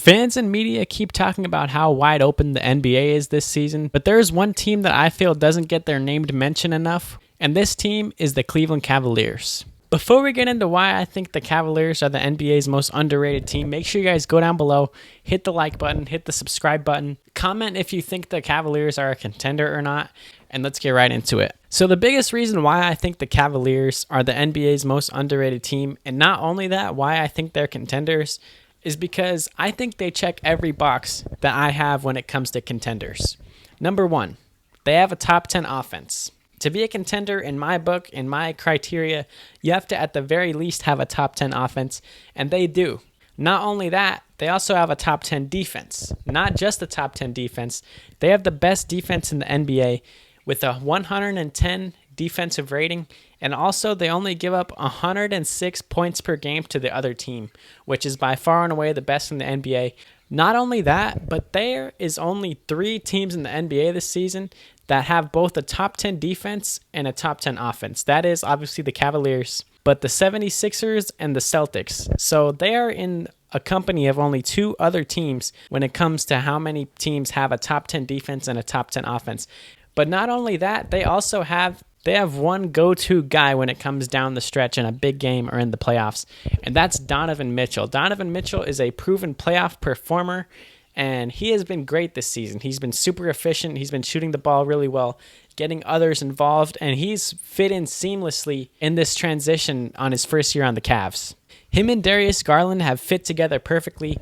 Fans and media keep talking about how wide open the NBA is this season, but there is one team that I feel doesn't get their named mention enough, and this team is the Cleveland Cavaliers. Before we get into why I think the Cavaliers are the NBA's most underrated team, make sure you guys go down below, hit the like button, hit the subscribe button, comment if you think the Cavaliers are a contender or not, and let's get right into it. So the biggest reason why I think the Cavaliers are the NBA's most underrated team, and not only that, why I think they're contenders, is because I think they check every box that I have when it comes to contenders. Number one, they have a top 10 offense. To be a contender, in my book, in my criteria, you have to at the very least have a top 10 offense, and they do. Not only that, they also have a top 10 defense. Not just the top 10 defense, they have the best defense in the NBA with a 110 defensive rating, and also they only give up 106 points per game to the other team, which is by far and away the best in the NBA. Not only that, but there is only 3 teams in the NBA this season that have both a top 10 defense and a top 10 offense. That is obviously the Cavaliers, but the 76ers and the Celtics. So they are in a company of only 2 other teams when it comes to how many teams have a top 10 defense and a top 10 offense. But not only that, they have one go-to guy when it comes down the stretch in a big game or in the playoffs, and that's Donovan Mitchell. Donovan Mitchell is a proven playoff performer, and he has been great this season. He's been super efficient. He's been shooting the ball really well, getting others involved, and he's fit in seamlessly in this transition on his first year on the Cavs. Him and Darius Garland have fit together perfectly,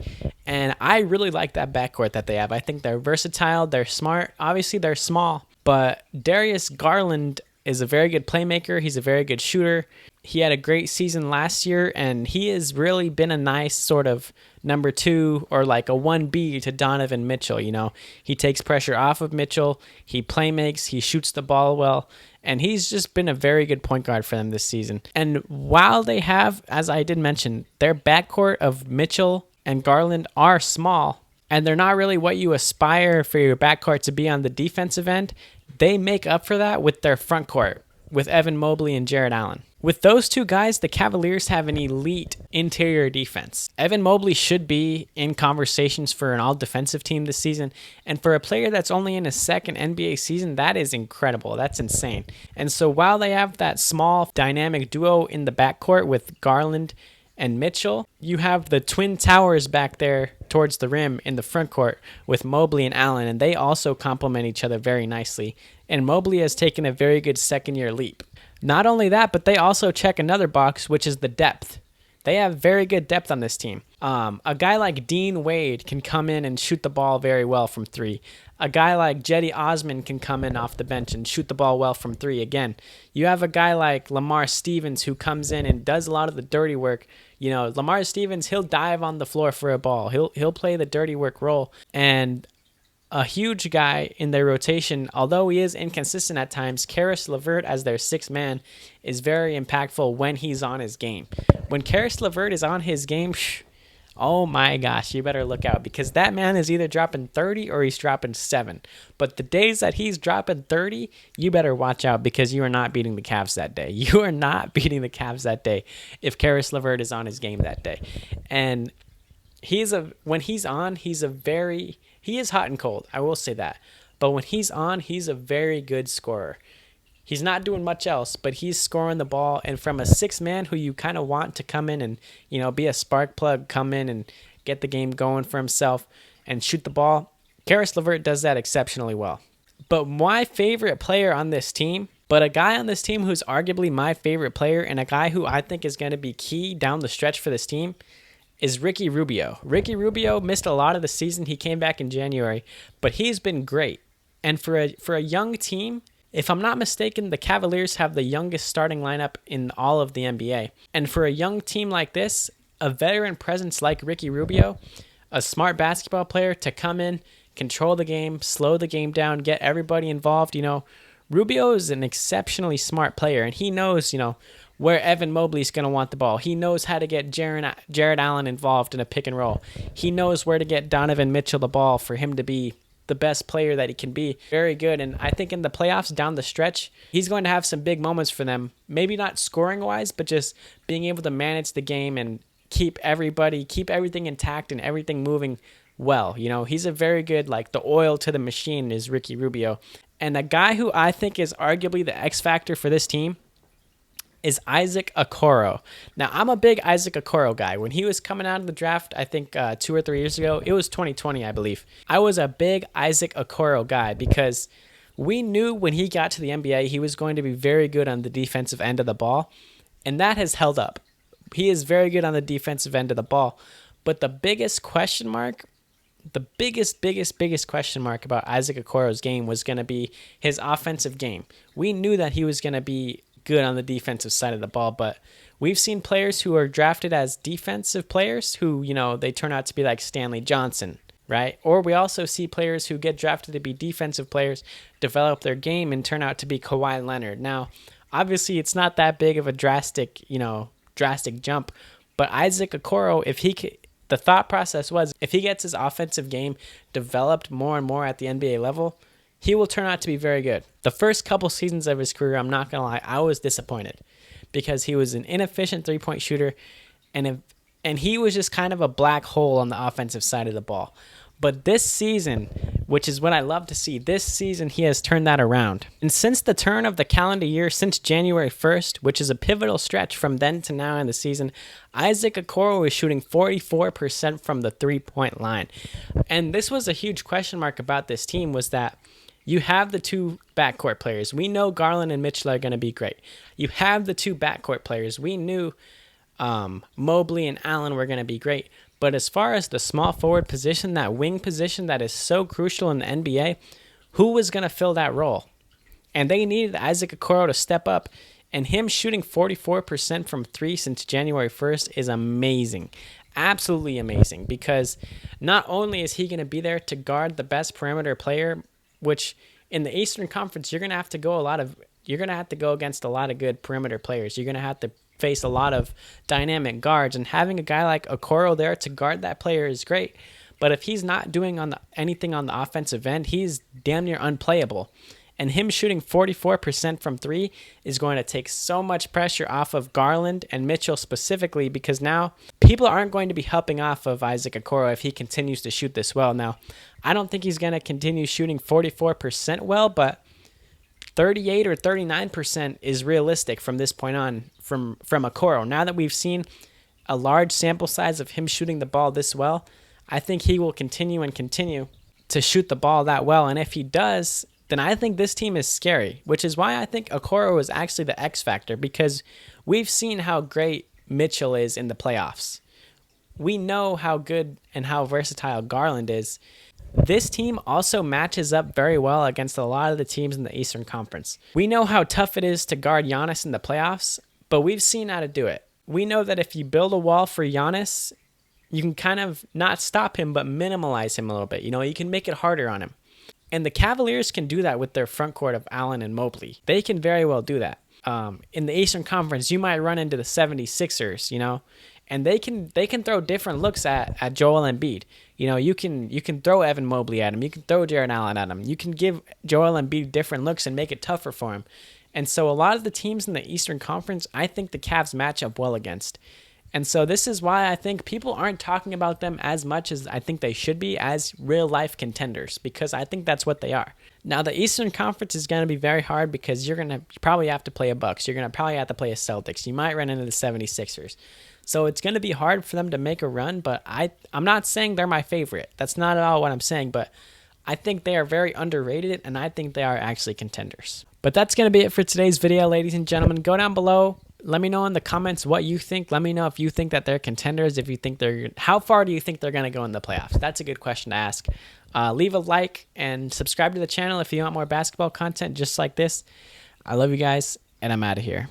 and I really like that backcourt that they have. I think they're versatile, they're smart. Obviously, they're small, but Darius Garland is a very good playmaker. He's a very good shooter. He had a great season last year, and he has really been a nice sort of number 2 or like a 1B to Donovan Mitchell. You know, he takes pressure off of Mitchell. He playmakes. He shoots the ball well, and he's just been a very good point guard for them this season. And while they have, as I did mention, their backcourt of Mitchell and Garland are small, and they're not really what you aspire for your backcourt to be on the defensive end, they make up for that with their front court, with Evan Mobley and Jarrett Allen. With those 2 guys, the Cavaliers have an elite interior defense. Evan Mobley should be in conversations for an all-defensive team this season, and for a player that's only in his second NBA season, that is incredible. That's insane. And so while they have that small dynamic duo in the backcourt with Garland and Mitchell, you have the twin towers back there towards the rim in the front court with Mobley and Allen, and they also complement each other very nicely. And Mobley has taken a very good second-year leap. Not only that, but they also check another box, which is the depth. They have very good depth on this team. A guy like Dean Wade can come in and shoot the ball very well from 3. A guy like Jetty Osman can come in off the bench and shoot the ball well from 3 again. You have a guy like Lamar Stevens who comes in and does a lot of the dirty work. You know, Lamar Stevens, he'll dive on the floor for a ball. He'll play the dirty work role. And a huge guy in their rotation, although he is inconsistent at times, Karis LeVert as their 6th man is very impactful when he's on his game. When Karis LeVert is on his game, oh my gosh, you better look out, because that man is either dropping 30 or he's dropping 7. But the days that he's dropping 30, you better watch out, because you are not beating the Cavs that day. You are not beating the Cavs that day if Karis LeVert is on his game that day. And when he's on, he is hot and cold, I will say that. But when he's on, he's a very good scorer. He's not doing much else, but he's scoring the ball. And from a 6th man who you kind of want to come in and, you know, be a spark plug, come in and get the game going for himself and shoot the ball, Karis LeVert does that exceptionally well. But my favorite player on this team, a guy on this team who's arguably my favorite player and a guy who I think is going to be key down the stretch for this team, is Ricky Rubio. Ricky Rubio missed a lot of the season. He came back in January, but he's been great. And for a young team, if I'm not mistaken, the Cavaliers have the youngest starting lineup in all of the NBA. And for a young team like this, a veteran presence like Ricky Rubio, a smart basketball player to come in, control the game, slow the game down, get everybody involved. You know, Rubio is an exceptionally smart player, and he knows, you know, where Evan Mobley's going to want the ball. He knows how to get Jarrett Allen involved in a pick and roll. He knows where to get Donovan Mitchell the ball for him to be the best player that he can be. Very good. And I think in the playoffs down the stretch, he's going to have some big moments for them. Maybe not scoring-wise, but just being able to manage the game and keep everything intact and everything moving well. You know, he's a very good, like, the oil to the machine is Ricky Rubio. And a guy who I think is arguably the X factor for this team is Isaac Okoro. Now, I'm a big Isaac Okoro guy. When he was coming out of the draft, I think 2 or 3 years ago, it was 2020, I believe. I was a big Isaac Okoro guy because we knew when he got to the NBA, he was going to be very good on the defensive end of the ball, and that has held up. He is very good on the defensive end of the ball, but the biggest question mark, the biggest question mark about Isaac Okoro's game was going to be his offensive game. We knew that he was going to be good on the defensive side of the ball, but we've seen players who are drafted as defensive players who, you know, they turn out to be like Stanley Johnson, right? Or we also see players who get drafted to be defensive players, develop their game, and turn out to be Kawhi Leonard. Now, obviously, it's not that big of a drastic jump, but Isaac Okoro, the thought process was if he gets his offensive game developed more and more at the NBA level, he will turn out to be very good. The first couple seasons of his career, I'm not going to lie, I was disappointed because he was an inefficient three-point shooter, and he was just kind of a black hole on the offensive side of the ball. But this season, which is what I love to see, this season he has turned that around. And since the turn of the calendar year, since January 1st, which is a pivotal stretch from then to now in the season, Isaac Okoro is shooting 44% from the three-point line. And this was a huge question mark about this team, was that you have the two backcourt players. We know Garland and Mitchell are going to be great. You have the two backcourt players. We knew Mobley and Allen were going to be great. But as far as the small forward position, that wing position that is so crucial in the NBA, who was going to fill that role? And they needed Isaac Okoro to step up. And him shooting 44% from three since January 1st is amazing. Absolutely amazing. Because not only is he going to be there to guard the best perimeter player, which in the Eastern Conference, you're going to have to go against a lot of good perimeter players. You're going to have to face a lot of dynamic guards, and having a guy like Okoro there to guard that player is great. But if he's not doing anything on the offensive end, he's damn near unplayable. And him shooting 44% from three is going to take so much pressure off of Garland and Mitchell specifically, because now people aren't going to be helping off of Isaac Okoro if he continues to shoot this well. Now, I don't think he's going to continue shooting 44% well, but 38 or 39% is realistic from this point on from Okoro. Now that we've seen a large sample size of him shooting the ball this well, I think he will continue to shoot the ball that well. And if he does, then I think this team is scary, which is why I think Okoro is actually the X factor, because we've seen how great Mitchell is in the playoffs. We know how good and how versatile Garland is. This team also matches up very well against a lot of the teams in the Eastern Conference. We know how tough it is to guard Giannis in the playoffs, but we've seen how to do it. We know that if you build a wall for Giannis, you can kind of not stop him, but minimalize him a little bit. You know, you can make it harder on him. And the Cavaliers can do that with their front court of Allen and Mobley. They can very well do that. In the Eastern Conference, you might run into the 76ers, you know, and they can throw different looks at Joel Embiid. You know, you can throw Evan Mobley at him. You can throw Jared Allen at him. You can give Joel Embiid different looks and make it tougher for him. And so a lot of the teams in the Eastern Conference, I think the Cavs match up well against. And so this is why I think people aren't talking about them as much as I think they should be as real-life contenders, because I think that's what they are. Now, the Eastern Conference is going to be very hard because you're going to probably have to play a Bucks. You're going to probably have to play a Celtics. You might run into the 76ers. So it's going to be hard for them to make a run, but I'm not saying they're my favorite. That's not at all what I'm saying, but I think they are very underrated, and I think they are actually contenders. But that's going to be it for today's video, ladies and gentlemen. Go down below. Let me know in the comments what you think. Let me know if you think that they're contenders, if you think how far do you think they're going to go in the playoffs? That's a good question to ask. Leave a like and subscribe to the channel if you want more basketball content just like this. I love you guys, and I'm out of here.